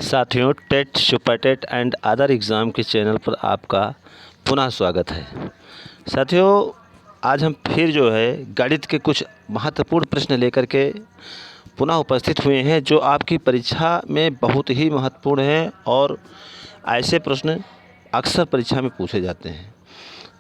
साथियों, TET, super TET and other exam के channel पर आपका पुनः स्वागत है। साथियों, आज हम फिर जो है गणित के कुछ महत्वपूर्ण प्रश्न लेकर के पुनः उपस्थित हुए हैं, जो आपकी परीक्षा में बहुत ही महत्वपूर्ण हैं और ऐसे प्रश्न अक्सर परीक्षा में पूछे जाते हैं।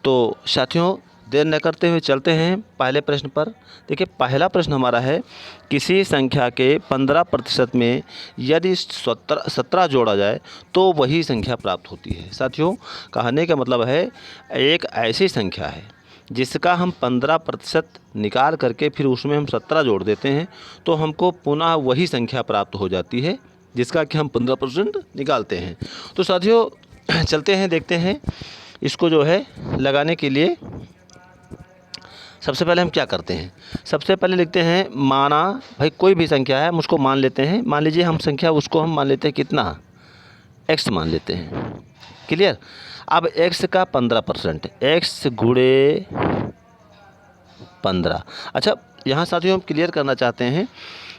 तो साथियों, देर न करते हुए चलते हैं पहले प्रश्न पर। देखिए, पहला प्रश्न हमारा है, किसी संख्या के 15% में यदि 17 जोड़ा जाए तो वही संख्या प्राप्त होती है। साथियों, कहने का मतलब है, एक ऐसी संख्या है जिसका हम 15% निकाल करके फिर उसमें हम 17 जोड़ देते हैं तो हमको पुनः वही संख्या प्राप्त हो जाती है जिसका कि हम 15% निकालते हैं। तो साथियों, चलते हैं, देखते हैं इसको जो है लगाने के लिए। सबसे पहले हम क्या करते हैं, सबसे पहले लिखते हैं, माना भाई कोई भी संख्या है, हम उसको मान लेते हैं। मान लीजिए हम संख्या उसको हम मान लेते हैं कितना, x मान लेते हैं। क्लियर। अब x का 15%, x गुणे 15। अच्छा, यहाँ साथियों हम क्लियर करना चाहते हैं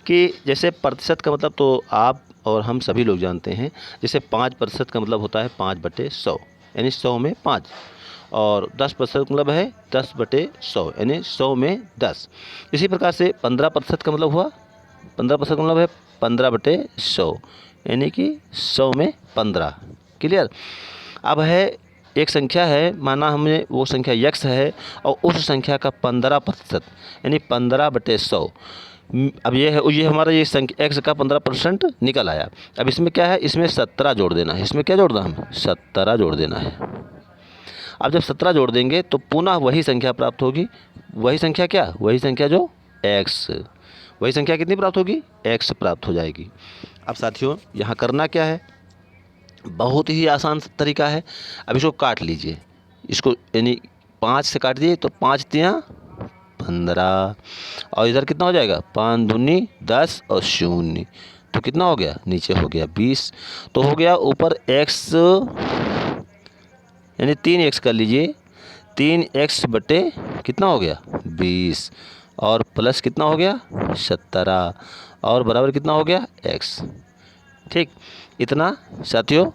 कि जैसे प्रतिशत का मतलब तो आप और हम सभी लोग जानते हैं। जैसे 5% का मतलब होता है 5/100, यानी 100 में 5। और 10% मतलब है 10/100, यानी 100 में 10। इसी प्रकार से 15% का मतलब हुआ, 15% का मतलब है 15/100, यानी कि 100 में 15। क्लियर। अब है, एक संख्या है, माना हमने वो संख्या x है और उस संख्या का 15%, यानी 15/100। अब ये हमारा ये संख्या x का 15% निकल आया। अब इसमें क्या है, इसमें 17 जोड़ देना है। इसमें क्या जोड़ना है, हम 17 जोड़ देना है। अब जब 17 जोड़ देंगे तो पुनः वही संख्या प्राप्त होगी। वही संख्या क्या, वही संख्या जो x, वही संख्या कितनी प्राप्त होगी, x प्राप्त हो जाएगी। अब साथियों, यहाँ करना क्या है, बहुत ही आसान तरीका है। अब इसको काट लीजिए, इसको यानी 5 से काट दिए तो 5 तिया 15, और इधर कितना हो जाएगा, 5 दूनी 10 और 0, तो कितना हो गया, नीचे हो गया 20। तो हो गया ऊपर x, यानी 3x कर लीजिए, 3x बटे कितना हो गया 20, और प्लस कितना हो गया 17, और बराबर कितना हो गया x। ठीक, इतना साथियों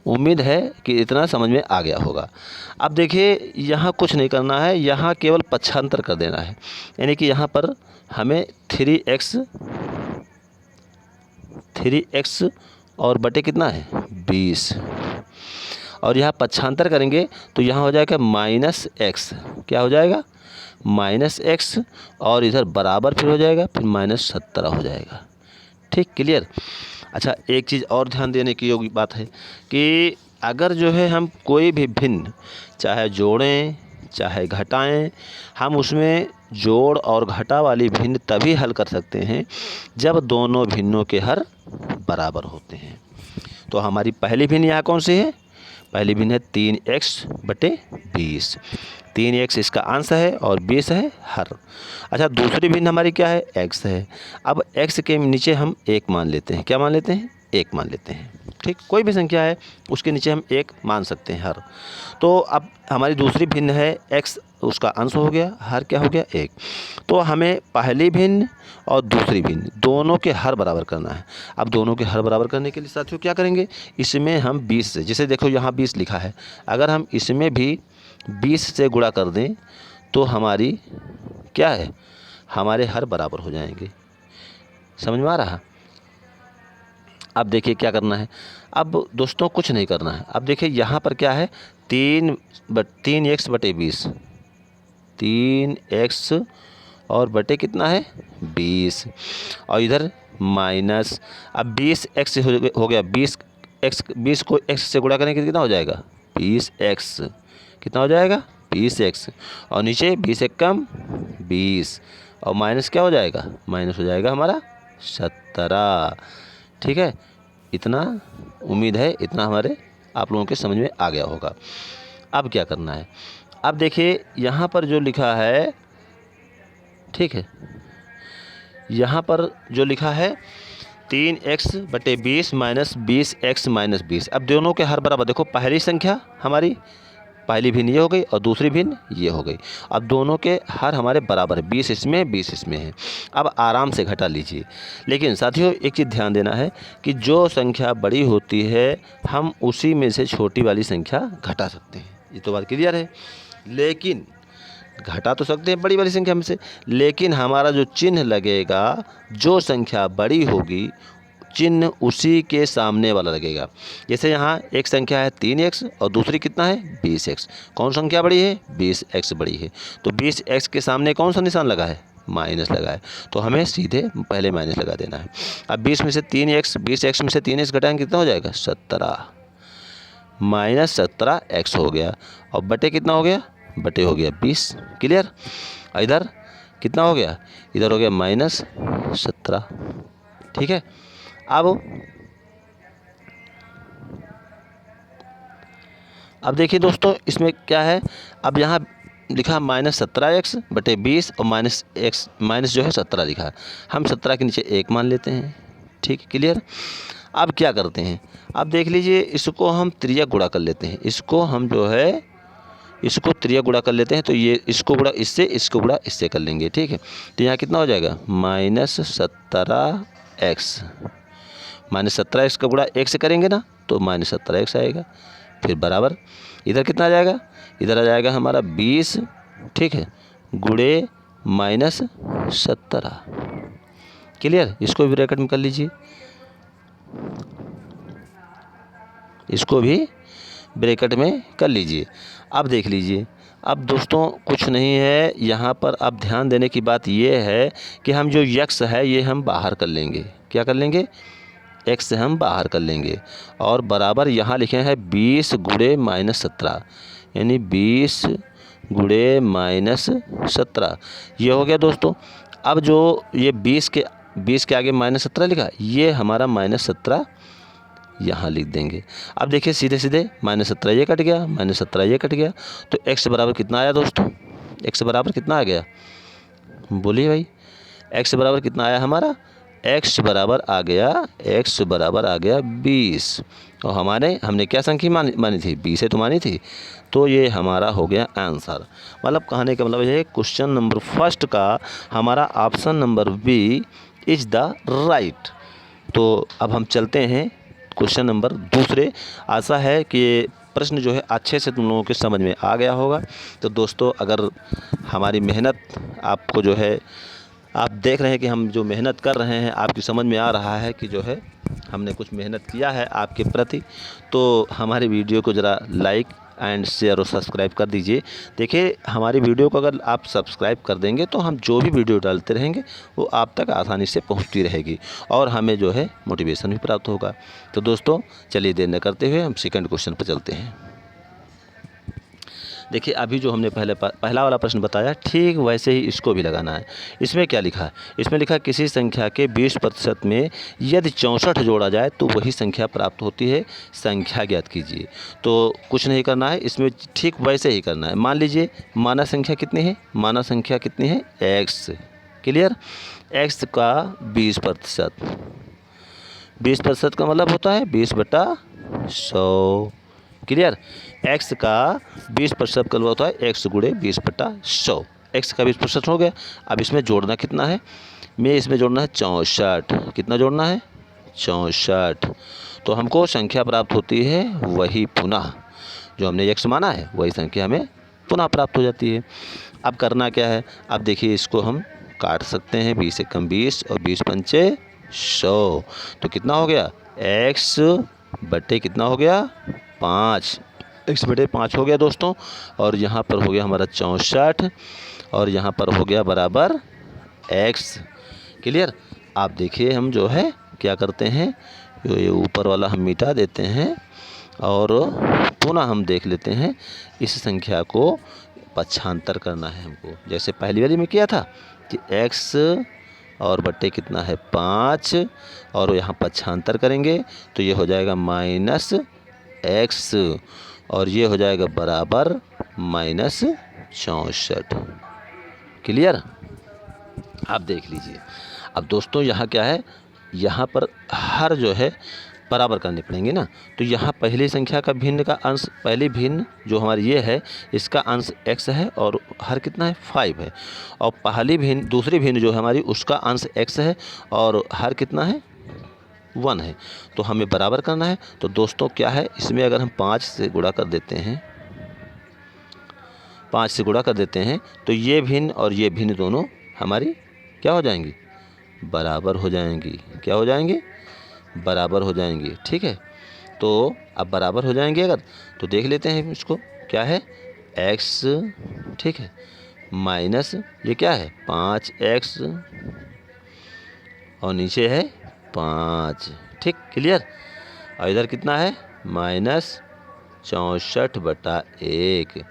उम्मीद है कि इतना समझ में आ गया होगा। अब देखिए, यहाँ कुछ नहीं करना है, यहाँ केवल पक्षांतर कर देना है। यानी कि यहाँ पर हमें 3x और बटे कितना है 20, और यहाँ पक्षांतर करेंगे तो यहाँ हो जाएगा -x। क्या हो जाएगा, -x, और इधर बराबर फिर हो जाएगा, फिर -17 हो जाएगा। ठीक, क्लियर। अच्छा, एक चीज़ और ध्यान देने की योग्य बात है कि अगर जो है हम कोई भी भिन्न, चाहे जोड़ें चाहे घटाएं, हम उसमें जोड़ और घटा वाली भिन्न तभी हल कर सकते हैं जब दोनों भिन्नों के हर बराबर होते हैं। तो हमारी पहली भिन्न यहाँ कौन सी है, पहली भिन्न है 3x/20। 3x इसका अंश है और 20 है हर। अच्छा, दूसरी भिन्न हमारी क्या है, x है। अब x के नीचे हम 1 मान लेते हैं। क्या मान लेते हैं, 1 मान लेते हैं। ठीक, कोई भी संख्या है उसके नीचे हम 1 मान सकते हैं, हर। तो अब हमारी दूसरी भिन्न है x, उसका अंश हो गया, हर क्या हो गया 1। तो हमें पहली भिन्न और दूसरी भिन्न दोनों के हर बराबर करना है। अब दोनों के हर बराबर करने के लिए साथियों क्या करेंगे, इसमें हम 20 से, जैसे देखो यहाँ 20 लिखा है, अगर हम इसमें भी 20 से गुणा कर दें तो हमारी क्या है, हमारे हर बराबर हो जाएंगे। समझ में आ रहा। अब देखिए क्या करना है, अब दोस्तों कुछ नहीं करना है। अब देखिए यहाँ पर क्या है, 3x/20, 3x और बटे कितना है 20, और इधर माइनस। अब 20x हो गया, 20 को x से गुणा करने के कितना हो जाएगा 20x, कितना हो जाएगा 20x, और नीचे 20 एक कम 20, और माइनस क्या हो जाएगा, माइनस हो जाएगा हमारा 17। ठीक है, इतना उम्मीद है, इतना हमारे आप लोगों के समझ में आ गया होगा। अब क्या करना है, अब देखिए यहाँ पर जो लिखा है, ठीक है, यहाँ पर जो लिखा है 3x/20 -20x -20। अब दोनों के हर बराबर, देखो पहली संख्या हमारी पहली भिन्न ये हो गई और दूसरी भिन्न ये हो गई। अब दोनों के हर हमारे बराबर है, 20 इसमें 20 इसमें है। अब आराम से घटा लीजिए। लेकिन साथियों एक चीज़ ध्यान देना है कि जो संख्या बड़ी होती है हम उसी में से छोटी वाली संख्या घटा सकते हैं, ये तो बात क्लियर है। लेकिन घटा तो सकते हैं बड़ी वाली संख्या में से, लेकिन हमारा जो चिन्ह लगेगा, जो संख्या बड़ी होगी चिन्ह उसी के सामने वाला लगेगा। जैसे यहाँ एक संख्या है 3x और दूसरी कितना है 20x। कौन संख्या बड़ी है 20x बड़ी है, तो 20x के सामने कौन सा निशान लगा है माइनस लगा है, तो हमें सीधे पहले माइनस लगा देना है। अब 20 में से 3x 20x में से 3x घटाएंगे कितना हो जाएगा 17 माइनस 17x हो गया। और बटे कितना हो गया बटे हो गया 20। क्लियर। इधर कितना हो गया, इधर हो गया माइनस 17। ठीक है। अब देखिए दोस्तों इसमें क्या है, अब यहाँ लिखा -17x बटे 20 और माइनस जो है 17 लिखा, हम 17 के नीचे 1 मान लेते हैं। ठीक, क्लियर। अब क्या करते हैं, अब देख लीजिए इसको हम त्रिया गुणा कर लेते हैं, इसको हम जो है इसको त्रिया गुणा कर लेते हैं, तो ये इसको गुणा इससे, इसको गुणा इससे कर लेंगे। ठीक है, तो यहाँ कितना हो जाएगा -17x -17x का गुणा 1 से करेंगे ना तो -17x आएगा। फिर बराबर इधर कितना आ जाएगा, इधर आ जाएगा हमारा 20। ठीक है, गुणे -17। क्लियर। इसको भी ब्रैकेट में कर लीजिए, इसको भी ब्रैकेट में कर लीजिए। अब देख लीजिए, अब दोस्तों कुछ नहीं है यहाँ पर। अब ध्यान देने की बात ये है कि हम जो x है ये हम बाहर कर लेंगे। क्या कर लेंगे, x से हम बाहर कर लेंगे और बराबर यहाँ लिखे हैं 20 गुणे -17, यानी 20 गुणे -17 ये हो गया दोस्तों। अब जो ये 20 के आगे -17 लिखा, ये हमारा -17 यहाँ लिख देंगे। अब देखिए सीधे सीधे -17 ये कट गया, -17 ये कट गया, तो x बराबर कितना आया दोस्तों, x बराबर कितना आ गया बोलिए भाई, x बराबर कितना आया हमारा, x बराबर आ गया 20। और हमने क्या संख्या मानी थी 20 है तो मानी थी, तो ये हमारा हो गया आंसर। मतलब कहने का मतलब ये क्वेश्चन नंबर फर्स्ट का हमारा option number B is the right. तो अब हम चलते हैं क्वेश्चन नंबर दूसरे। आशा है कि प्रश्न जो है अच्छे से तुम लोगों के समझ में आ गया होगा। तो दोस्तों अगर हमारी मेहनत आपको जो है, आप देख रहे हैं कि हम जो मेहनत कर रहे हैं आपकी समझ में आ रहा है कि जो है हमने कुछ मेहनत किया है आपके प्रति, तो हमारी वीडियो को ज़रा लाइक एंड शेयर और सब्सक्राइब कर दीजिए। देखिए हमारी वीडियो को अगर आप सब्सक्राइब कर देंगे तो हम जो भी वीडियो डालते रहेंगे वो आप तक आसानी से पहुंचती रहेगी और हमें जो है मोटिवेशन भी प्राप्त होगा। तो दोस्तों चलिए देर न करते हुए हम सेकंड क्वेश्चन पर चलते हैं। देखिए अभी जो हमने पहला वाला प्रश्न बताया ठीक वैसे ही इसको भी लगाना है। इसमें क्या लिखा है, इसमें लिखा है किसी संख्या के 20% में यदि 64 जोड़ा जाए तो वही संख्या प्राप्त होती है, संख्या ज्ञात कीजिए। तो कुछ नहीं करना है, इसमें ठीक वैसे ही करना है। मान लीजिए माना संख्या कितनी है, माना संख्या कितनी है x। क्लियर। x का 20%, 20% का मतलब होता है 20/100। क्लियर। x का 20% का होता है x गुणे 20/100। x का 20% हो गया। अब इसमें जोड़ना कितना है, मैं इसमें जोड़ना है 64। कितना जोड़ना है 64। तो हमको संख्या प्राप्त होती है वही पुनः जो हमने x माना है वही संख्या हमें पुनः प्राप्त हो जाती है। अब करना क्या है, अब देखिए इसको हम काट सकते हैं, 20 से कम 20 और 20×5 100। तो कितना हो गया x बटे कितना हो गया 5, x/5 हो गया दोस्तों। और यहाँ पर हो गया हमारा 64 और यहाँ पर हो गया बराबर x। क्लियर। आप देखिए हम जो है क्या करते हैं, ये ऊपर वाला हम मिटा देते हैं और पुनः हम देख लेते हैं इस संख्या को पक्षांतर करना है हमको। जैसे पहली वाली में किया था कि x और बट्टे कितना है 5 और यहाँ पक्षांतर करेंगे तो ये हो जाएगा -x और ये हो जाएगा बराबर -64। क्लियर। आप देख लीजिए। अब दोस्तों यहाँ क्या है, यहाँ पर हर जो है बराबर करने पड़ेंगे ना। तो यहाँ पहली संख्या का भिन्न का अंश, पहली भिन्न जो हमारी ये है इसका अंश x है और हर कितना है 5 है, और पहली भिन्न दूसरी भिन्न जो है हमारी उसका अंश x है और हर कितना है 1 है। तो हमें बराबर करना है। तो दोस्तों क्या है, इसमें अगर हम 5 से गुणा कर देते हैं, 5 से गुणा कर देते हैं तो ये भिन्न और ये भिन्न दोनों हमारी क्या हो जाएंगी, बराबर हो जाएंगी। क्या हो जाएंगे, बराबर हो जाएंगी। ठीक है, तो अब बराबर हो जाएंगे अगर, तो देख लेते हैं इसको क्या है x, ठीक है, माइनस ये क्या है 5x और नीचे है 5। ठीक, क्लियर। और इधर कितना है -64/1।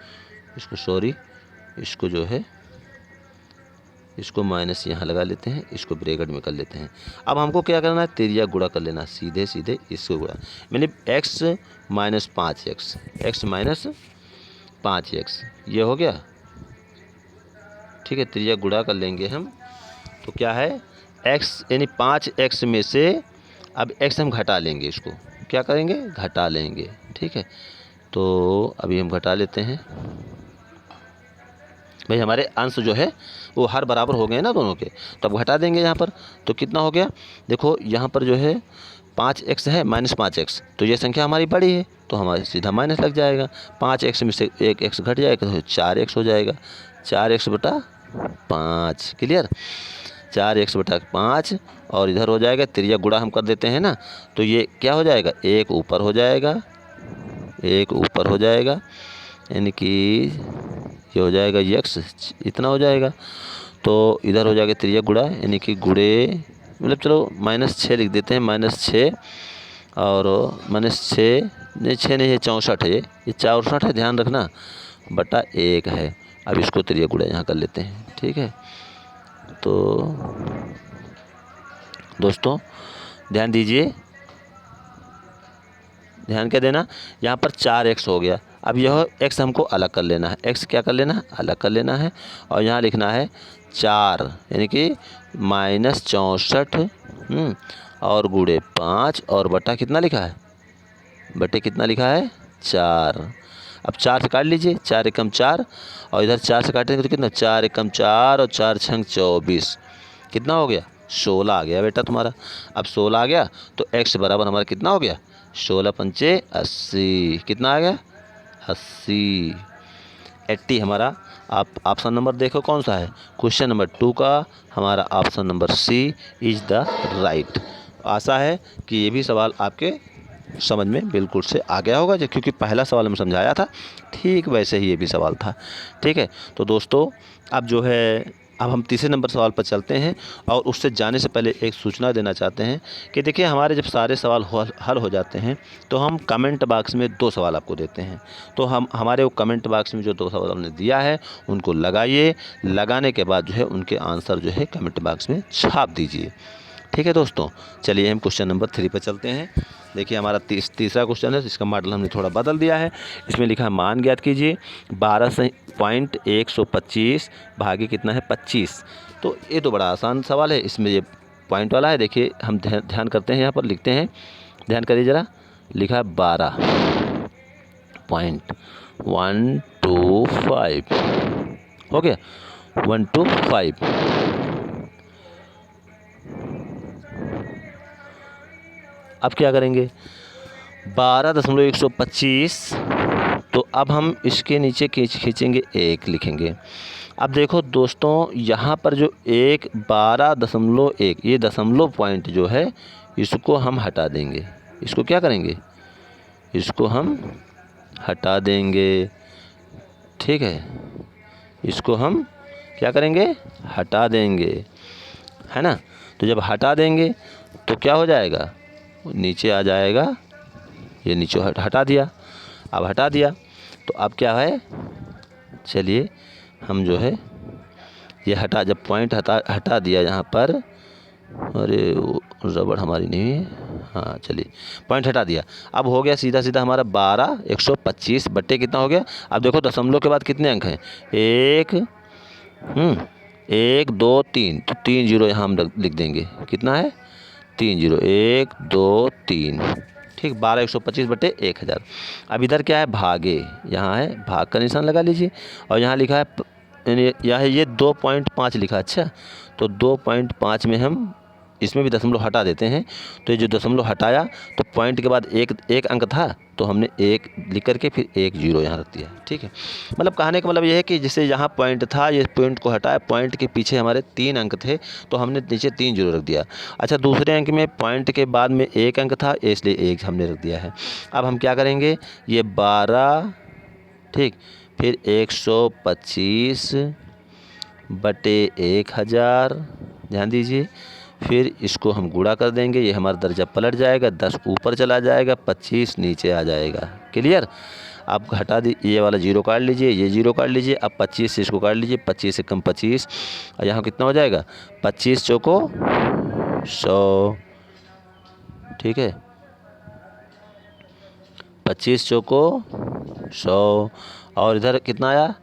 इसको सॉरी, इसको जो है इसको माइनस यहाँ लगा लेते हैं, इसको ब्रैकेट में कर लेते हैं। अब हमको क्या करना है, तिर्यक गुणा कर लेना, सीधे सीधे इसको गुणा, मैंने x minus 5x, x minus 5x ये हो गया। ठीक है, तिर्यक गुणा कर लेंगे हम। तो क्या है x यानी 5x में से अब x हम घटा लेंगे, इसको क्या करेंगे, घटा लेंगे। ठीक है, तो अभी हम घटा लेते हैं। भाई हमारे अंश जो है वो हर बराबर हो गए ना दोनों के, तो अब घटा देंगे यहाँ पर। तो कितना हो गया, देखो यहाँ पर जो है 5x है माइनस 5x, तो ये संख्या हमारी बड़ी है तो हमारी सीधा माइनस लग जाएगा। 5x में से एक x घट जाएगा तो 4x हो जाएगा, 4x/5। Clear, 4x/5। और इधर हो जाएगा तिर्यक गुणा हम कर देते हैं ना, तो ये क्या हो जाएगा, एक ऊपर हो जाएगा, एक ऊपर हो जाएगा, यानी कि ये हो जाएगा x इतना हो जाएगा। तो इधर हो जाएगा तिर्यक गुणा, यानी कि गुणे मतलब चलो -6 लिख देते हैं, -6 और -6 नहीं, 6 नहीं है 64 है, ये 64 है, ध्यान रखना, बटा 1 है। अब इसको तिर्यक गुणा यहाँ कर लेते हैं। ठीक है, तो दोस्तों ध्यान दीजिए, ध्यान क्या देना, यहाँ पर 4x हो गया। अब यह x हमको अलग कर लेना है, x क्या कर लेना है, अलग कर लेना है, और यहाँ लिखना है 4 यानी कि -64 और गुणे 5 और बटा कितना लिखा है, बटे कितना लिखा है 4। अब 4 से काट लीजिए, 4 एकम 4 और इधर 4 से काटेंगे तो कितना, 4 एकम 4 और 4 छंग 24, कितना हो गया 16 आ गया बेटा तुम्हारा। अब 16 आ गया तो x बराबर हमारा कितना हो गया, 16 पंचे 80, कितना आ गया 80, 80 हमारा। आप ऑप्शन नंबर देखो कौन सा है, क्वेश्चन नंबर 2 का हमारा option number C is the right. आशा है कि ये भी सवाल आपके समझ में बिल्कुल से आ गया होगा, क्योंकि पहला सवाल हम समझाया था ठीक वैसे ही ये भी सवाल था। ठीक है, तो दोस्तों अब जो है अब हम तीसरे नंबर सवाल पर चलते हैं, और उससे जाने से पहले एक सूचना देना चाहते हैं कि देखिए हमारे जब सारे सवाल हल हो जाते हैं तो हम कमेंट बॉक्स में 2 सवाल आपको देते हैं। तो हम हमारे वो कमेंट बॉक्स में जो 2 सवाल हमने दिया है उनको लगाइए, लगाने के बाद जो है उनके आंसर जो है कमेंट बॉक्स में छाप दीजिए। ठीक है दोस्तों, चलिए हम क्वेश्चन नंबर 3 पर चलते हैं। देखिए हमारा तीसरा क्वेश्चन है, इसका मॉडल हमने थोड़ा बदल दिया है। इसमें लिखा है मान ज्ञात कीजिए 12.125 भागे कितना है 25। तो ये तो बड़ा आसान सवाल है, इसमें ये पॉइंट वाला है। देखिए हम ध्यान करते हैं, यहाँ पर लिखते हैं, ध्यान करिए ज़रा, लिखा है 12.125 हो गया 125। अब क्या करेंगे 12.125, तो अब हम इसके नीचे खींचेंगे 1 लिखेंगे। अब देखो दोस्तों यहाँ पर जो 12.1 ये दशमलव पॉइंट जो है इसको हम हटा देंगे। इसको क्या करेंगे, इसको हम हटा देंगे। ठीक है, इसको हम क्या करेंगे, हटा देंगे, है ना। तो जब हटा देंगे तो क्या हो जाएगा, नीचे आ जाएगा, ये नीचे हटा दिया। अब हटा दिया तो अब क्या है, चलिए हम जो है ये हटा, जब पॉइंट हटा दिया यहाँ पर, अरे रबड़ हमारी नहीं है, हाँ चलिए पॉइंट हटा दिया। अब हो गया सीधा सीधा हमारा 12.125 बट्टे कितना हो गया। अब देखो दशमलव के बाद कितने अंक हैं, 1 1 2 3, तो 3 जीरो यहाँ हम लिख देंगे, कितना है 3 जीरो, 1 2 3, ठीक। 12,125 बटे 1,000। अब इधर क्या है, भागे, यहाँ है भाग का निशान लगा लीजिए और यहाँ लिखा है यहाँ है ये 2.5 लिखा। अच्छा, तो 2.5 में हम इसमें भी दशमलव हटा देते हैं। तो ये जो दशमलव हटाया तो पॉइंट के बाद एक अंक था तो हमने 1 लिख करके फिर 1 जीरो यहाँ रख दिया, ठीक है। मतलब कहने का मतलब ये है कि जैसे यहाँ पॉइंट था, ये पॉइंट को हटाया, पॉइंट के पीछे हमारे 3 अंक थे तो हमने नीचे 3 जीरो रख दिया। अच्छा, दूसरे अंक में पॉइंट के बाद में 1 अंक था इसलिए 1 हमने रख दिया है। अब हम क्या करेंगे, ये 12, ठीक, फिर 125 बटे 1,000, ध्यान दीजिए। फिर इसको हम गुणा कर देंगे, ये हमारा दर्जा पलट जाएगा, 10 ऊपर चला जाएगा, 25 नीचे आ जाएगा। क्लियर। आप हटा दी, ये वाला जीरो काट लीजिए, ये जीरो काट लीजिए। अब 25 से इसको काट लीजिए, 25 से कम 25 और यहाँ कितना हो जाएगा, 25 चौको 100, ठीक है, 25 चौको 100। और इधर कितना आया,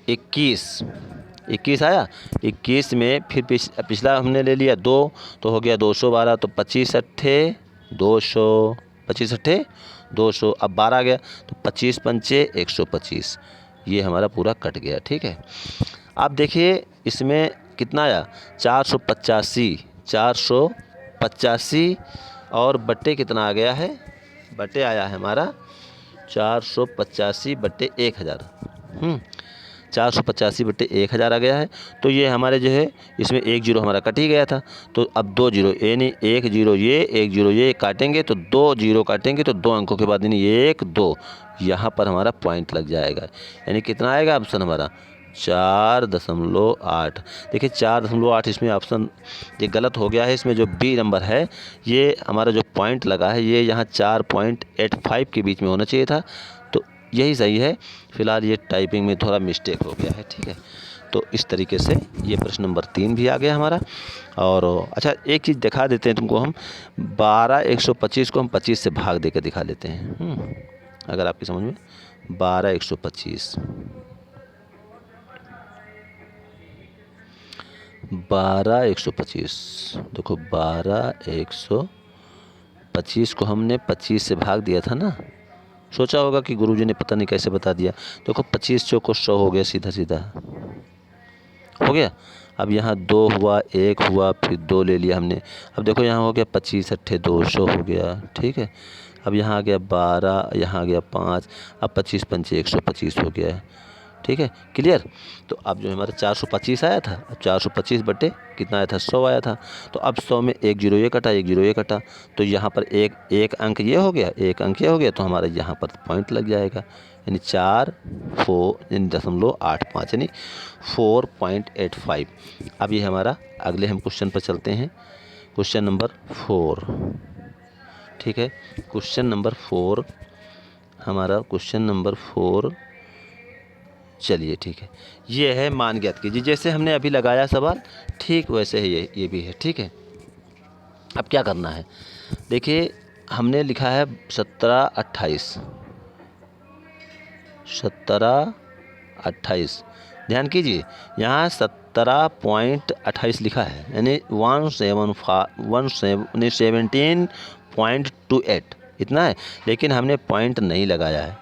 21 आया। 21 में फिर पिछला हमने ले लिया 2 तो हो गया 212, तो 25 अट्ठे 200, 25 अट्ठे 200। अब 12 आ गया तो 25 पंचे 125, ये हमारा पूरा कट गया, ठीक है। अब देखिए इसमें कितना आया, 485 और बट्टे कितना आ गया है, बट्टे आया है हमारा 485 बट्टे 1,000। 485 बट्टे 1,000 आ गया है। तो ये हमारे जो है इसमें 1 जीरो हमारा कट ही गया था। तो अब 2 जीरो, यानी 1 जीरो ये 1 जीरो ये काटेंगे तो 2 जीरो काटेंगे तो 2 अंकों के बाद यानी 1 2 यहाँ पर हमारा पॉइंट लग जाएगा। यानी कितना आएगा ऑप्शन हमारा 4.8। देखिए 4.8 इसमें ऑप्शन ये गलत हो गया है। इसमें जो बी नंबर है ये हमारा जो पॉइंट लगा है ये यहाँ 4.85 के बीच में होना चाहिए था, तो यही सही है। फिलहाल ये टाइपिंग में थोड़ा मिस्टेक हो गया है, ठीक है। तो इस तरीके से ये प्रश्न नंबर 3 भी आ गया हमारा। और अच्छा एक चीज़ दिखा देते हैं तुमको, हम 12,125 को हम 25 से भाग देकर दिखा लेते हैं। अगर आपकी समझ में 12,125 देखो 12,125 को हमने 25 से भाग दिया था ना। सोचा होगा कि गुरुजी ने पता नहीं कैसे बता दिया। देखो 25 चौको 100 हो गया, सीधा सीधा हो गया। अब यहाँ 2 हुआ, 1 हुआ, फिर 2 ले लिया हमने। अब देखो यहाँ हो गया 25 अट्ठे 200 हो गया, ठीक है। अब यहाँ आ गया 12, यहाँ आ गया 5, अब 25 पंचे 125 हो गया है, ठीक है। क्लियर। तो अब जो हमारा 425 आया था, अब 425 बटे कितना आया था 100 आया था। तो अब 100 में 1 जीरो ये कटा, 1 जीरो ये कटा, तो यहाँ पर एक अंक ये हो गया, एक अंक ये हो गया, तो हमारा यहाँ पर पॉइंट लग जाएगा। यानी 4.85 यानी 4.85। अब ये हमारा अगले हम क्वेश्चन पर चलते हैं, क्वेश्चन नंबर 4, ठीक है। क्वेश्चन नंबर 4 हमारा क्वेश्चन नंबर 4, चलिए ठीक है। ये है मान ज्ञात कीजिए। जैसे हमने अभी लगाया सवाल ठीक वैसे ही ये भी है, ठीक है। अब क्या करना है, देखिए हमने लिखा है 1728, 1728, ध्यान कीजिए यहाँ 17.28 लिखा है, यानी 17.28 इतना है। लेकिन हमने पॉइंट नहीं लगाया है।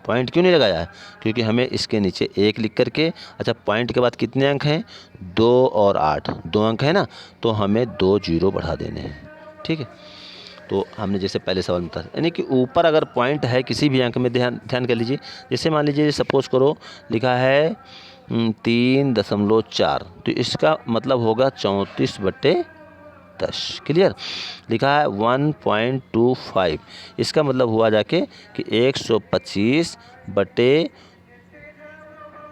पॉइंट क्यों नहीं लगाया है, क्योंकि हमें इसके नीचे 1 लिख करके, अच्छा पॉइंट के बाद कितने अंक हैं 2 और 8, 2 अंक है ना, तो हमें 2 जीरो बढ़ा देने हैं, ठीक है। तो हमने जैसे पहले सवाल में बताया, यानी कि ऊपर अगर पॉइंट है किसी भी अंक में, ध्यान कर लीजिए। जैसे मान लीजिए सपोज करो लिखा है 3.4, तो इसका मतलब होगा 34 बटे 10। क्लियर। लिखा है 1.25, इसका मतलब हुआ जाके कि 125 बटे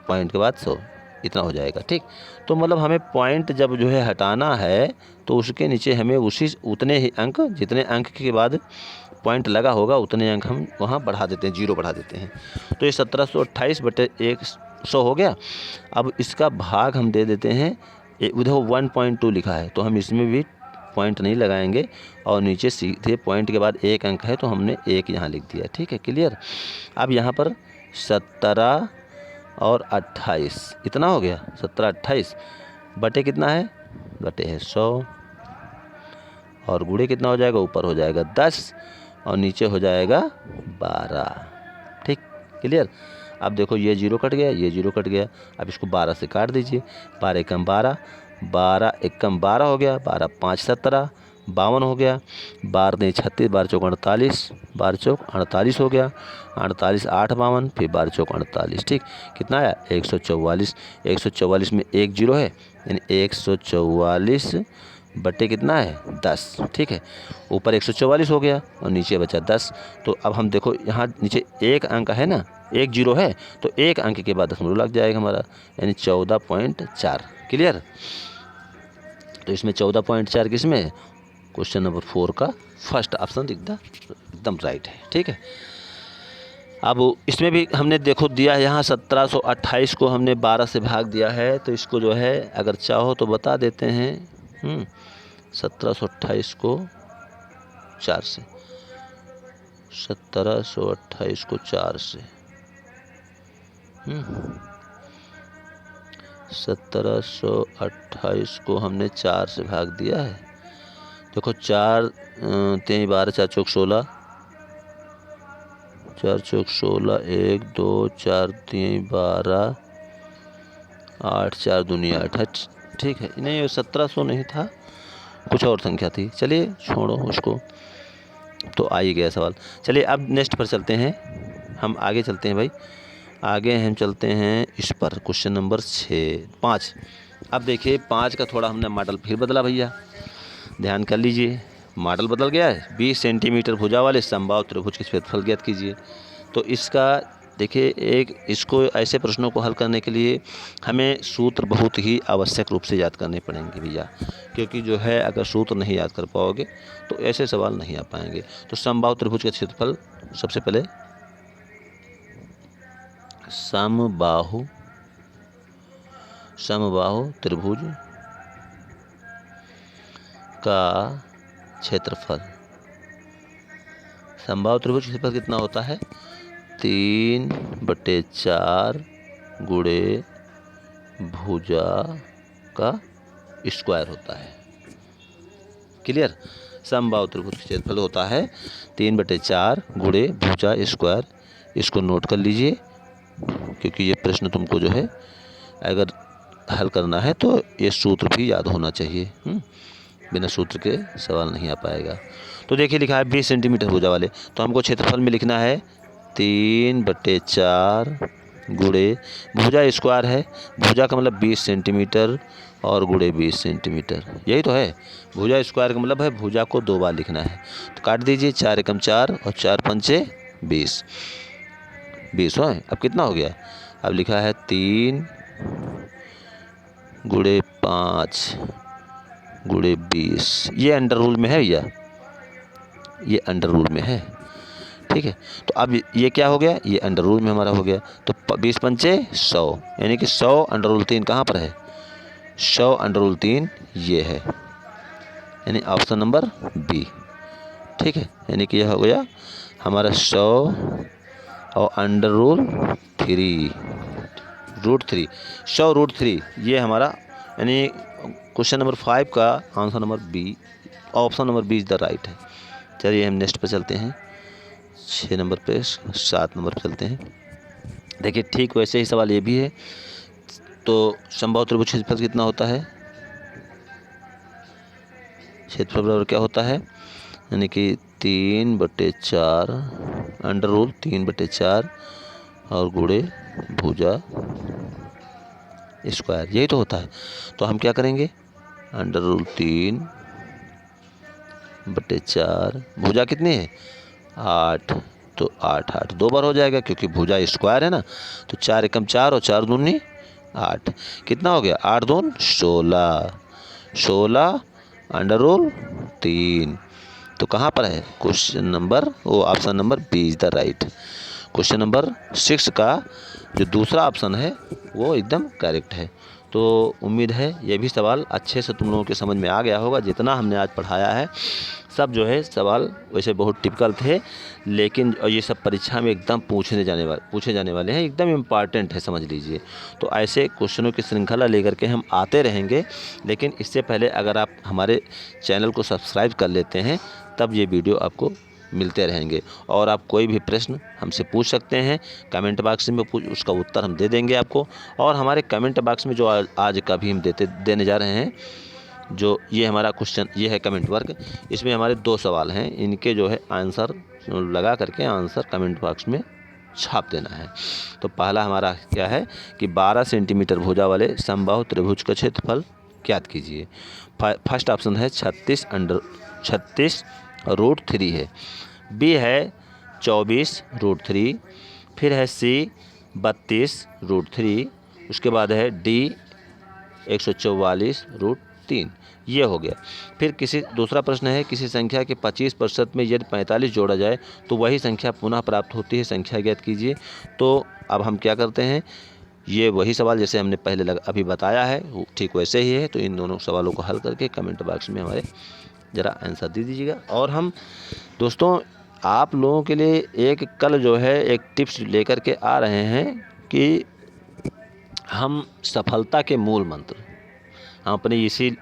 पॉइंट के बाद 100, इतना हो जाएगा, ठीक। तो मतलब हमें पॉइंट जब जो है हटाना है तो उसके नीचे हमें उतने ही अंक, जितने अंक के बाद पॉइंट लगा होगा उतने अंक हम वहाँ बढ़ा देते हैं, जीरो बढ़ा देते हैं। तो ये 1728 बटे 100 हो गया। अब इसका भाग हम दे देते हैं, उधर 1.2 लिखा है तो हम इसमें भी पॉइंट नहीं लगाएंगे और नीचे सीधे पॉइंट के बाद 1 अंक है तो हमने 1 यहाँ लिख दिया, ठीक है। क्लियर। अब यहाँ पर 17 और 28 इतना हो गया, 17 28 बटे कितना है, बटे है 100। और गुणे कितना हो जाएगा, ऊपर हो जाएगा 10 और नीचे हो जाएगा 12। ठीक, क्लियर। अब देखो ये 0 कट गया, ये 0 कट गया। अब इसको 12 से काट दीजिए। 12 एकम 12, 12 एकम 12 हो गया, 12 5 17, 52 हो गया। 12 नहीं 36, 12 चौक 48, 12 चौक 48 हो गया। 48 8 52, फिर 12 चौक 48। ठीक, कितना आया 144। 144 में 1 0 है, यानी 144 बटे कितना है 10। ठीक है, ऊपर 144 हो गया और नीचे बचा 10। तो अब हम देखो यहाँ नीचे एक अंक है ना, 1 0 है, तो एक अंक के बाद दशमलव लग जाएगा हमारा, यानी 14.4। क्लियर। तो इसमें 14.4 किस में है, क्वेश्चन नंबर 4 का फर्स्ट ऑप्शन एकदम राइट है। ठीक है, अब इसमें भी हमने देखो दिया है यहाँ 1728 को हमने 12 से भाग दिया है, तो इसको जो है अगर चाहो तो बता देते हैं। 1728 को 4 से, 1728 को 4 से, 1728 को हमने 4 से भाग दिया है। देखो 4 3 12, 4 चौक 16, 4 चौक 16, 1 2 4 3 12, 8 4 दूनी 8। ठीक है, नहीं 1700 नहीं था, कुछ और संख्या थी। चलिए छोड़ो उसको, तो आ ही गया सवाल। चलिए अब नेक्स्ट पर चलते हैं, हम आगे चलते हैं भाई, आगे हम चलते हैं इस पर, क्वेश्चन नंबर 5। अब देखिए 5 का थोड़ा हमने मॉडल फिर बदला भैया, ध्यान कर लीजिए। मॉडल बदल गया है। 20 सेंटीमीटर भुजा वाले समबाहु त्रिभुज के क्षेत्रफल ज्ञात कीजिए। तो इसका देखिए, इसको ऐसे प्रश्नों को हल करने के लिए हमें सूत्र बहुत ही आवश्यक रूप से याद करने पड़ेंगे भैया, क्योंकि जो है अगर सूत्र नहीं याद कर पाओगे तो ऐसे सवाल नहीं आ पाएंगे। तो समबाहु त्रिभुज का क्षेत्रफल, सबसे पहले समबाहु त्रिभुज का क्षेत्रफल, समबाहु त्रिभुज का क्षेत्रफल कितना होता है, 3/4 गुणे भुजा का स्क्वायर होता है। क्लियर। समबाहु त्रिभुज का क्षेत्रफल होता है 3/4 गुणे भुजा स्क्वायर। इसको नोट कर लीजिए, क्योंकि ये प्रश्न तुमको जो है अगर हल करना है तो ये सूत्र भी याद होना चाहिए। बिना सूत्र के सवाल नहीं आ पाएगा। तो देखिए लिखा है 20 सेंटीमीटर भुजा वाले, तो हमको क्षेत्रफल में लिखना है 3/4 गुणे भुजा स्क्वायर है, भुजा का मतलब 20 सेंटीमीटर और गुणे 20 सेंटीमीटर, यही तो है। भुजा स्क्वायर का मतलब है भुजा को 2 बार लिखना है। तो काट दीजिए, 4 एकम 4 और 4 पंचे 20, 20 हो। अब कितना हो गया, अब लिखा है 3 गुणे 5 गुणे 20, ये अंडर रूल में है भैया, ये अंडर रूल में है। ठीक है, तो अब ये क्या हो गया, ये अंडर रूल में हमारा हो गया। तो 20 पंचे 100, यानी कि 100 अंडर रूल 3 कहाँ पर है, 100 अंडर रूल 3 ये है, यानी ऑप्शन नंबर बी। ठीक है, यानी कि यह हो गया हमारा 100 और अंडर रूल 3 √3, 100 √3, ये हमारा, यानी क्वेश्चन नंबर 5 का answer number B, option number B is the right है। चलिए हम नेक्स्ट पर चलते हैं, 6 नंबर पे, 7 नंबर पर चलते हैं। देखिए ठीक वैसे ही सवाल ये भी है। तो समबाहु त्रिभुज क्षेत्रफल कितना होता है, क्षेत्रफल बराबर क्या होता है, यानी कि 3/4 अंडर रूल 3/4 और गुणे भुजा स्क्वायर, यही तो होता है। तो हम क्या करेंगे, अंडर रूल 3/4, भुजा कितनी है 8, तो 8 2 बार हो जाएगा क्योंकि भुजा स्क्वायर है ना। तो 4 एकम 4 और 4 दूनी 8, कितना हो गया 8 दून 16, 16 अंडर रूल 3। तो कहाँ पर है क्वेश्चन नंबर, वो option number B is the right. Question number 6 का जो दूसरा ऑप्शन है वो एकदम करेक्ट है। तो उम्मीद है ये भी सवाल अच्छे से तुम लोगों के समझ में आ गया होगा। जितना हमने आज पढ़ाया है सब जो है सवाल वैसे बहुत टिपिकल थे, लेकिन ये सब परीक्षा में एकदम पूछे जाने वाले हैं, एकदम इम्पॉर्टेंट है, समझ लीजिए। तो ऐसे क्वेश्चनों की श्रृंखला लेकर के हम आते रहेंगे, लेकिन इससे पहले अगर आप हमारे चैनल को सब्सक्राइब कर लेते हैं तब ये वीडियो आपको मिलते रहेंगे। और आप कोई भी प्रश्न हमसे पूछ सकते हैं कमेंट बॉक्स में, उसका उत्तर हम दे देंगे आपको। और हमारे कमेंट बॉक्स में जो आज का भी हम देने जा रहे हैं, जो ये हमारा क्वेश्चन, ये है कमेंट वर्क, इसमें हमारे 2 सवाल हैं, इनके जो है आंसर लगा करके आंसर कमेंट बॉक्स में छाप देना है। तो पहला हमारा क्या है कि 12 सेंटीमीटर भुजा वाले समबाहु त्रिभुज का क्षेत्रफल ज्ञात कीजिए। फर्स्ट ऑप्शन है 36√3 है, बी है 24√3, फिर है सी 32√3, उसके बाद है डी 144√3। ये हो गया। फिर दूसरा प्रश्न है, किसी संख्या के 25% में यदि 45 जोड़ा जाए तो वही संख्या पुनः प्राप्त होती है, संख्या ज्ञात कीजिए। तो अब हम क्या करते हैं, ये वही सवाल जैसे हमने पहले अभी बताया है ठीक वैसे ही है। तो इन दोनों सवालों को हल करके कमेंट बॉक्स में हमारे ज़रा आंसर दे दीजिएगा। और हम दोस्तों आप लोगों के लिए कल जो है एक टिप्स लेकर के आ रहे हैं कि हम सफलता के मूल मंत्र हम अपने इसी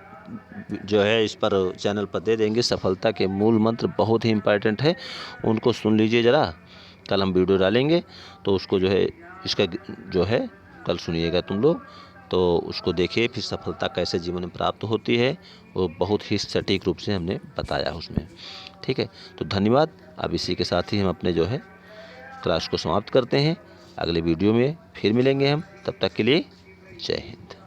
जो है इस पर चैनल पर दे देंगे। सफलता के मूल मंत्र बहुत ही इम्पोर्टेंट है, उनको सुन लीजिए ज़रा। कल हम वीडियो डालेंगे तो उसको जो है इसका जो है कल सुनिएगा तुम लोग, तो उसको देखिए। फिर सफलता कैसे जीवन में प्राप्त होती है वो बहुत ही सटीक रूप से हमने बताया उसमें। ठीक है, तो धन्यवाद। अब इसी के साथ ही हम अपने जो है क्लास को समाप्त करते हैं। अगले वीडियो में फिर मिलेंगे हम, तब तक के लिए जय हिंद।